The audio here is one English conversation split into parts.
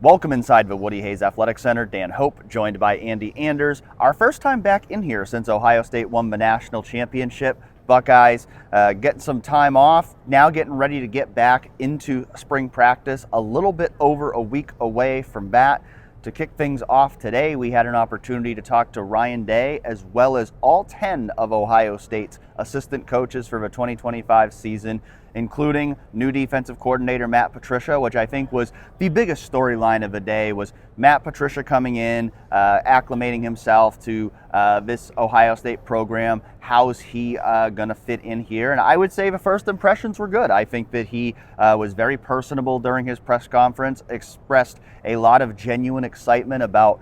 Welcome inside the Woody Hayes Athletic Center. Dan Hope, joined by Andy Anders. Our first time back in here since Ohio State won the national championship. Buckeyes getting some time off, now getting ready to get back into spring practice, a little bit over a week away from that. To kick things off today, we had an opportunity to talk to Ryan Day as well as all 10 of Ohio State's assistant coaches for the 2025 season, including new defensive coordinator Matt Patricia, which I think was the biggest storyline of the day, was Matt Patricia coming in, acclimating himself to this Ohio State program. How's he going to fit in here? And I would say the first impressions were good. I think that he was very personable during his press conference, expressed a lot of genuine excitement about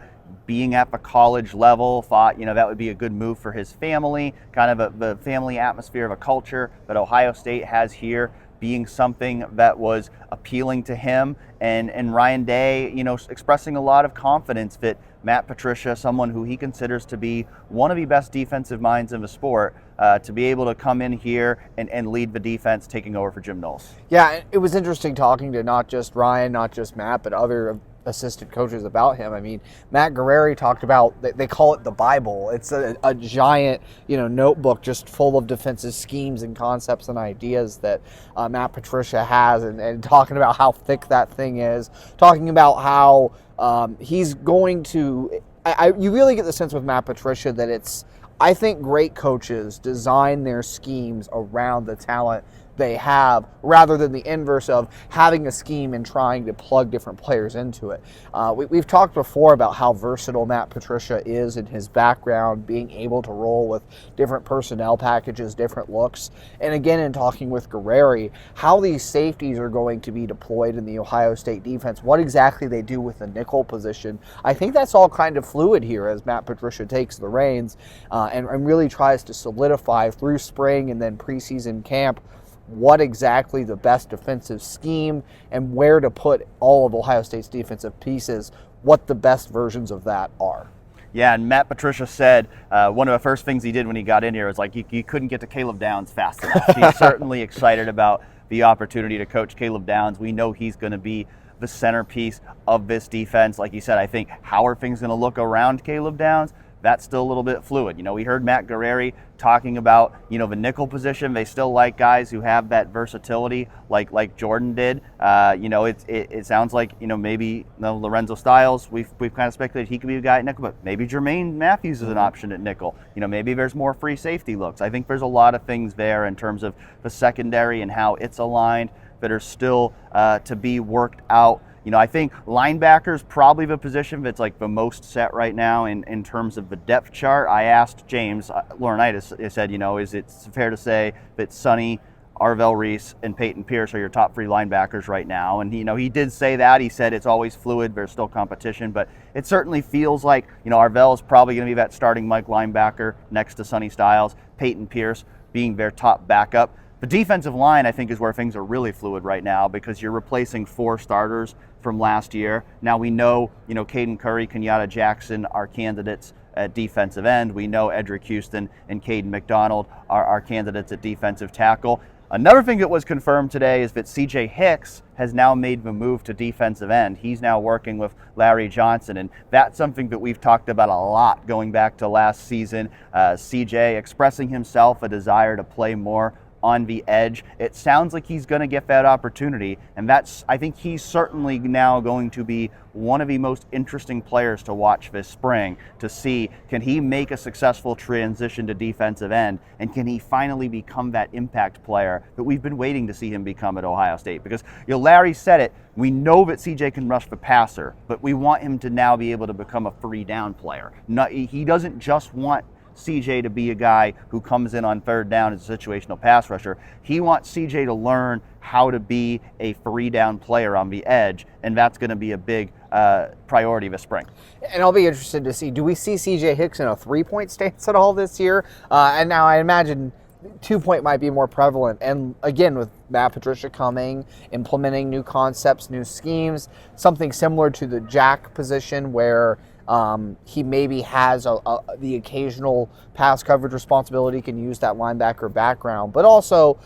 being at the college level, thought, that would be a good move for his family, kind of the family atmosphere of a culture that Ohio State has here being something that was appealing to him. And Ryan Day, expressing a lot of confidence that Matt Patricia, someone who he considers to be one of the best defensive minds in the sport, to be able to come in here and lead the defense, taking over for Jim Knowles. Yeah, it was interesting talking to not just Ryan, not just Matt, but other assistant coaches about him. I mean, Matt Guerrieri talked about, they call it the Bible. It's a giant, notebook just full of defensive schemes and concepts and ideas that Matt Patricia has, and talking about how thick that thing is, talking about how he's going to, you really get the sense with Matt Patricia that I think great coaches design their schemes around the talent they have, rather than the inverse of having a scheme and trying to plug different players into it. We've talked before about how versatile Matt Patricia is in his background, being able to roll with different personnel packages, different looks. And again, in talking with Guerrieri, how these safeties are going to be deployed in the Ohio State defense, what exactly they do with the nickel position. I think that's all kind of fluid here as Matt Patricia takes the reins and really tries to solidify through spring and then preseason camp what exactly the best defensive scheme and where to put all of Ohio State's defensive pieces, what the best versions of that are. Yeah, and Matt Patricia said one of the first things he did when he got in here was you couldn't get to Caleb Downs fast enough. He's certainly excited about the opportunity to coach Caleb Downs. We know he's going to be the centerpiece of this defense. Like you said, I think how are things going to look around Caleb Downs? That's still a little bit fluid. We heard Matt Guerrieri talking about, the nickel position. They still like guys who have that versatility like Jordan did. It sounds like, maybe Lorenzo Styles, we've kind of speculated he could be a guy at nickel, but maybe Jermaine Matthews is an option at nickel. Maybe there's more free safety looks. I think there's a lot of things there in terms of the secondary and how it's aligned that are still to be worked out. I think linebacker's probably the position that's the most set right now in terms of the depth chart. I asked James Laurinaitis, I said, is it fair to say that Sonny, Arvell Reese, and Peyton Pierce are your top three linebackers right now? And he did say that. He said it's always fluid, there's still competition, but it certainly feels like, Arvell is probably going to be that starting Mike linebacker next to Sonny Styles, Peyton Pierce being their top backup. The defensive line, I think, is where things are really fluid right now because you're replacing 4 starters from last year. Now we know, Caden Curry, Kenyatta Jackson are candidates at defensive end. We know Edric Houston and Caden McDonald are candidates at defensive tackle. Another thing that was confirmed today is that CJ Hicks has now made the move to defensive end. He's now working with Larry Johnson, and that's something that we've talked about a lot going back to last season. CJ expressing himself a desire to play more on the edge. It sounds like he's going to get that opportunity, and I think he's certainly now going to be one of the most interesting players to watch this spring, to see, can he make a successful transition to defensive end, and can he finally become that impact player that we've been waiting to see him become at Ohio State? Because Larry said it, we know that CJ can rush the passer, but we want him to now be able to become a 3-down player. He doesn't just want CJ to be a guy who comes in on 3rd down as a situational pass rusher. He wants CJ to learn how to be a 3-down player on the edge, and that's going to be a big priority this spring. And I'll be interested to see, do we see CJ Hicks in a 3-point stance at all this year? And now I imagine 2-point might be more prevalent. And again, with Matt Patricia coming, implementing new concepts, new schemes, something similar to the jack position where He maybe has the occasional pass coverage responsibility, can use that linebacker background. But also,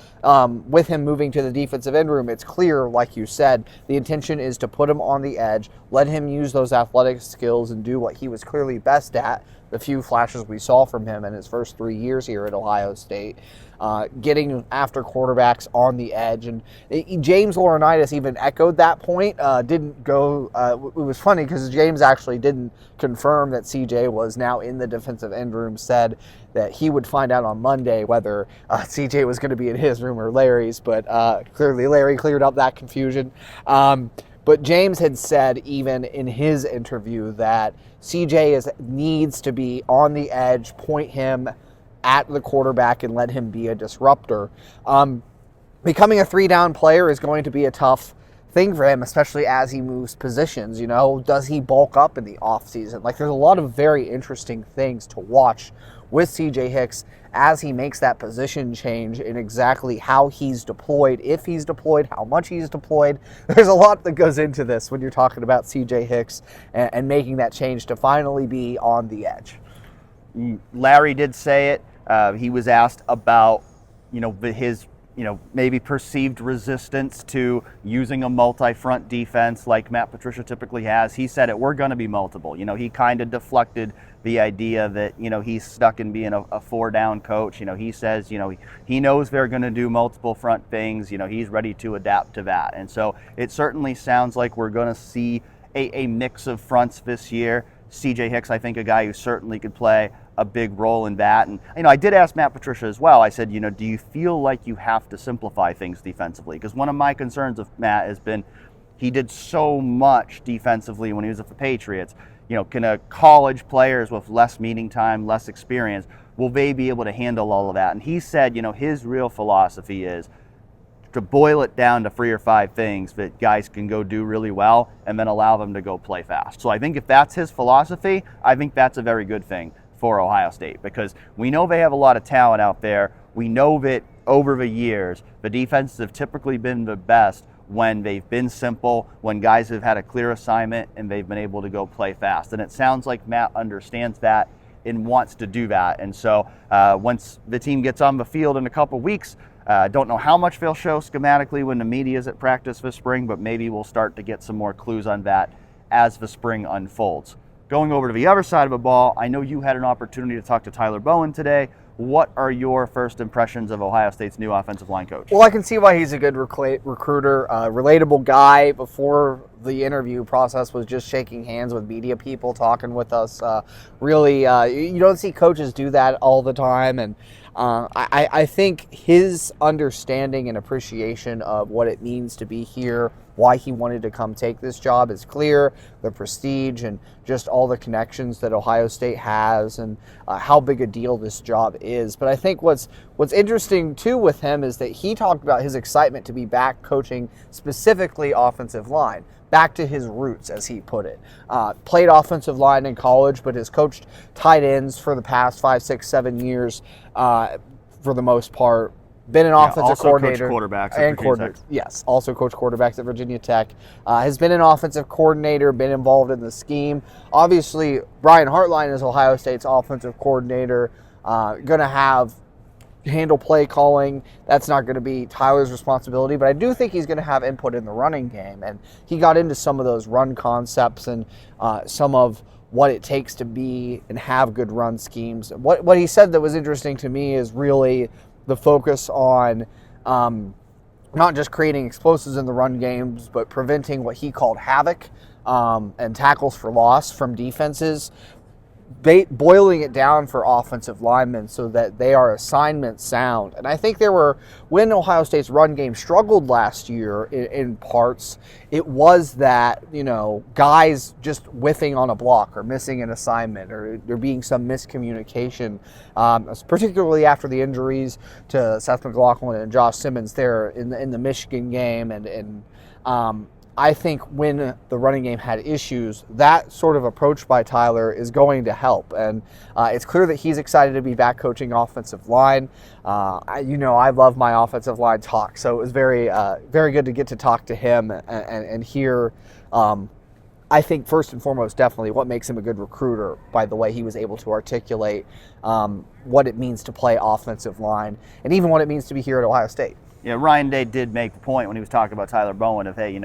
with him moving to the defensive end room, it's clear, like you said, the intention is to put him on the edge, let him use those athletic skills and do what he was clearly best at, the few flashes we saw from him in his first 3 years here at Ohio State. Getting after quarterbacks on the edge. And James Laurinaitis even echoed that point. Didn't go, it was funny because James actually didn't confirm that CJ was now in the defensive end room, said that he would find out on Monday whether CJ was going to be in his room or Larry's, but clearly Larry cleared up that confusion. But James had said even in his interview that CJ needs to be on the edge, point him at the quarterback and let him be a disruptor. Becoming a 3-down player is going to be a tough thing for him, especially as he moves positions. Does he bulk up in the offseason? Like, there's a lot of very interesting things to watch with CJ Hicks as he makes that position change in exactly how he's deployed, if he's deployed, how much he's deployed. There's a lot that goes into this when you're talking about CJ Hicks and making that change to finally be on the edge. Larry did say it. He was asked about, his, maybe perceived resistance to using a multi-front defense like Matt Patricia typically has. He said we're going to be multiple. He kind of deflected the idea that, he's stuck in being a 4-down coach. He says, he knows they're going to do multiple front things. He's ready to adapt to that. And so it certainly sounds like we're going to see a mix of fronts this year. CJ Hicks, I think, a guy who certainly could play a big role in that. And, I did ask Matt Patricia as well. I said, do you feel like you have to simplify things defensively? Because one of my concerns of Matt has been he did so much defensively when he was at the Patriots. Can college players with less meeting time, less experience, will they be able to handle all of that? And he said, his real philosophy is to boil it down to 3 or 5 things that guys can go do really well and then allow them to go play fast. So I think if that's his philosophy, I think that's a very good thing for Ohio State, because we know they have a lot of talent out there. We know that over the years, the defenses have typically been the best when they've been simple, when guys have had a clear assignment and they've been able to go play fast. And it sounds like Matt understands that and wants to do that. And so once the team gets on the field in a couple weeks, don't know how much they'll show schematically when the media is at practice this spring, but maybe we'll start to get some more clues on that as the spring unfolds. Going over to the other side of the ball, I know you had an opportunity to talk to Tyler Bowen today. What are your first impressions of Ohio State's new offensive line coach? Well, I can see why he's a good recruiter, relatable guy. Before the interview process was just shaking hands with media people, talking with us. Really, you don't see coaches do that all the time. And I think his understanding and appreciation of what it means to be here, why he wanted to come take this job is clear. The prestige and just all the connections that Ohio State has, and how big a deal this job is. But I think what's interesting too with him is that he talked about his excitement to be back coaching specifically offensive line, back to his roots, as he put it. Played offensive line in college, but has coached tight ends for the past 5, 6, 7 years for the most part. Been an offensive coordinator. Quarterbacks and coordinator. Yes, also coached quarterbacks at Virginia Tech. Has been an offensive coordinator, been involved in the scheme. Obviously, Brian Hartline is Ohio State's offensive coordinator. Going to handle play calling. That's not going to be Tyler's responsibility, but I do think he's going to have input in the running game. And he got into some of those run concepts and some of what it takes to be and have good run schemes. What he said that was interesting to me is really the focus on not just creating explosives in the run games, but preventing what he called havoc and tackles for loss from defenses, boiling it down for offensive linemen so that they are assignment sound. And I think when Ohio State's run game struggled last year in parts, it was that, guys just whiffing on a block or missing an assignment, or there being some miscommunication, particularly after the injuries to Seth McLaughlin and Josh Simmons there in the Michigan game. And I think when the running game had issues, that sort of approach by Tyler is going to help. And it's clear that he's excited to be back coaching offensive line. I love my offensive line talk, so it was very, very good to get to talk to him and hear I think first and foremost, definitely what makes him a good recruiter, by the way he was able to articulate what it means to play offensive line and even what it means to be here at Ohio State. Yeah, Ryan Day did make the point when he was talking about Tyler Bowen of, hey,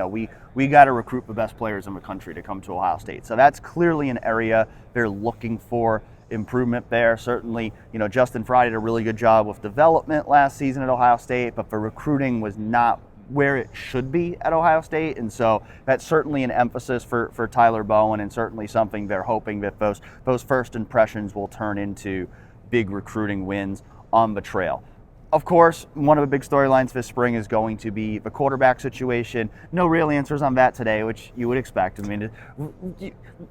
we got to recruit the best players in the country to come to Ohio State. So that's clearly an area they're looking for improvement there. Certainly, Justin Fry did a really good job with development last season at Ohio State, but for recruiting was not where it should be at Ohio State. And so that's certainly an emphasis for Tyler Bowen, and certainly something they're hoping that those first impressions will turn into big recruiting wins on the trail. Of course, one of the big storylines this spring is going to be the quarterback situation. No real answers on that today, which you would expect. I mean,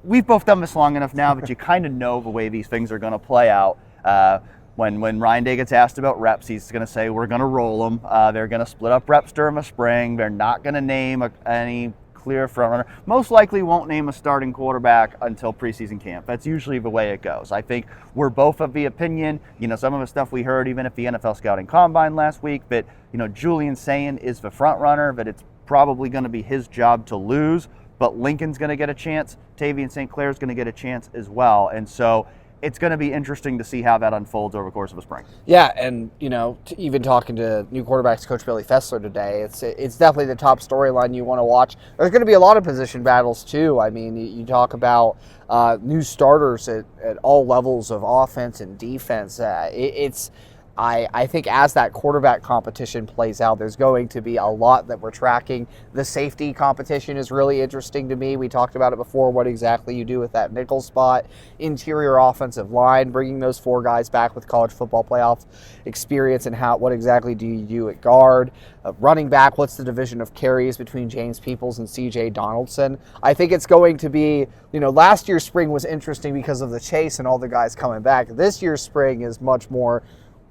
we've both done this long enough now that you kind of know the way these things are going to play out. When Ryan Day gets asked about reps, he's going to say, we're going to roll them. They're going to split up reps during the spring. They're not going to name any clear front runner. Most likely won't name a starting quarterback until preseason camp. That's usually the way it goes. I think we're both of the opinion, some of the stuff we heard even at the NFL Scouting Combine last week, that, Julian Sayin is the front runner, but it's probably going to be his job to lose. But Lincoln's going to get a chance. Tavian St. Clair's going to get a chance as well. And so it's going to be interesting to see how that unfolds over the course of the spring. Yeah, and, even talking to new quarterbacks coach Billy Fessler today, it's definitely the top storyline you want to watch. There's going to be a lot of position battles, too. I mean, you talk about new starters at all levels of offense and defense. I think as that quarterback competition plays out, there's going to be a lot that we're tracking. The safety competition is really interesting to me. We talked about it before, what exactly you do with that nickel spot. Interior offensive line, bringing those 4 guys back with college football playoff experience, and what exactly do you do at guard? Running back, what's the division of carries between James Peoples and C.J. Donaldson? I think it's going to be, last year's spring was interesting because of the chase and all the guys coming back. This year's spring is much more,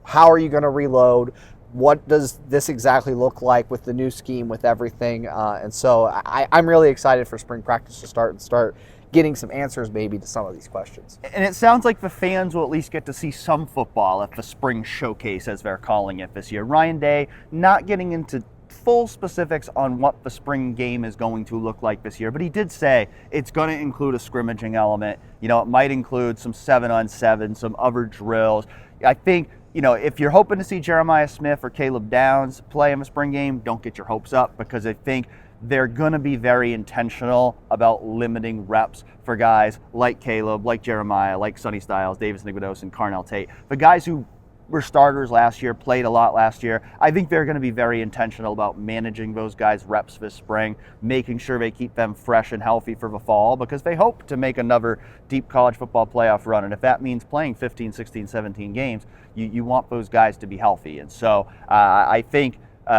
how are you going to reload? What does this exactly look like with the new scheme, with everything? And so I'm really excited for spring practice to start getting some answers maybe to some of these questions. And it sounds like the fans will at least get to see some football at the spring showcase, as they're calling it this year. Ryan Day not getting into full specifics on what the spring game is going to look like this year, but he did say it's going to include a scrimmaging element. It might include some 7-on-7, some other drills. I think, if you're hoping to see Jeremiah Smith or Caleb Downs play in the spring game, don't get your hopes up, because I think they're going to be very intentional about limiting reps for guys like Caleb, like Jeremiah, like Sonny Styles, Davis Nigmados, and Carnell Tate. The guys who were starters last year, played a lot last year, I think they're going to be very intentional about managing those guys' reps this spring, making sure they keep them fresh and healthy for the fall, because they hope to make another deep college football playoff run. And if that means playing 15, 16, 17 games, you want those guys to be healthy. And so I think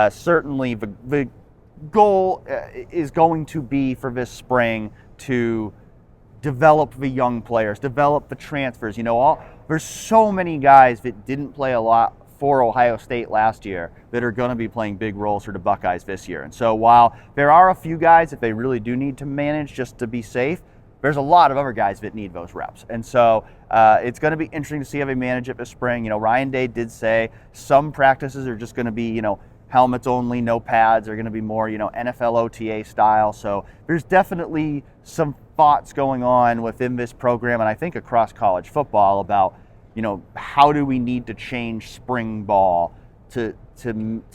certainly the goal is going to be for this spring to develop the young players, develop the transfers. There's so many guys that didn't play a lot for Ohio State last year that are going to be playing big roles for the Buckeyes this year. And so while there are a few guys that they really do need to manage just to be safe, there's a lot of other guys that need those reps. And so it's going to be interesting to see how they manage it this spring. Ryan Day did say some practices are just going to be, helmets only, no pads, are going to be more, NFL OTA style. So there's definitely some thoughts going on within this program, and I think across college football, about, how do we need to change spring ball to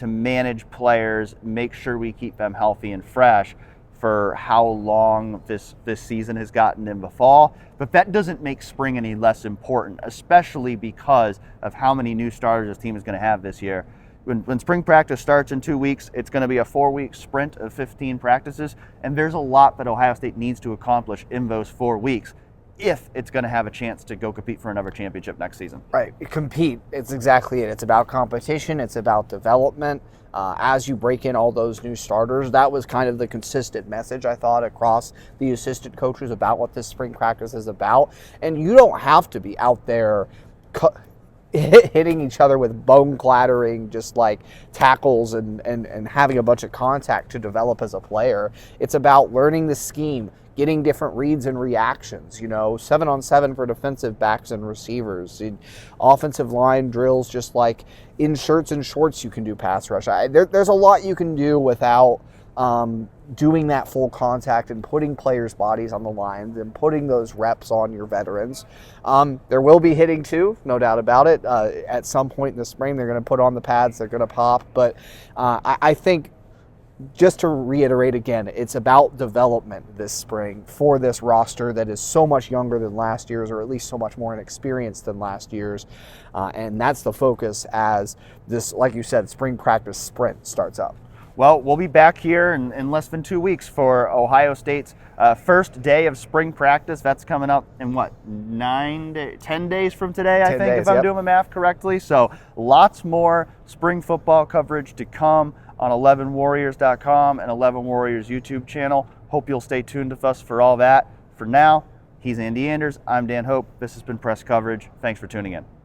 manage players, make sure we keep them healthy and fresh for how long this season has gotten in the fall. But that doesn't make spring any less important, especially because of how many new starters this team is going to have this year. When spring practice starts in 2 weeks, it's going to be a 4-week sprint of 15 practices, and there's a lot that Ohio State needs to accomplish in those 4 weeks if it's going to have a chance to go compete for another championship next season. Right, compete. It's exactly it. It's about competition. It's about development. As you break in all those new starters, that was kind of the consistent message, I thought, across the assistant coaches about what this spring practice is about. And you don't have to be out there hitting each other with bone clattering, just like tackles and having a bunch of contact to develop as a player. It's about learning the scheme, getting different reads and reactions, 7-on-7 for defensive backs and receivers, offensive line drills, just like in shirts and shorts you can do pass rush. There's a lot you can do without doing that full contact and putting players' bodies on the lines and putting those reps on your veterans. There will be hitting too, no doubt about it. At some point in the spring, they're going to put on the pads, they're going to pop. But I think, just to reiterate again, it's about development this spring for this roster that is so much younger than last year's, or at least so much more inexperienced than last year's. And that's the focus as this, like you said, spring practice sprint starts up. Well, we'll be back here in less than 2 weeks for Ohio State's first day of spring practice. That's coming up in 10 days from today, I think, days, if I'm doing my math correctly. So lots more spring football coverage to come on 11warriors.com and 11 Warriors YouTube channel. Hope you'll stay tuned with us for all that. For now, he's Andy Anders. I'm Dan Hope. This has been Press Coverage. Thanks for tuning in.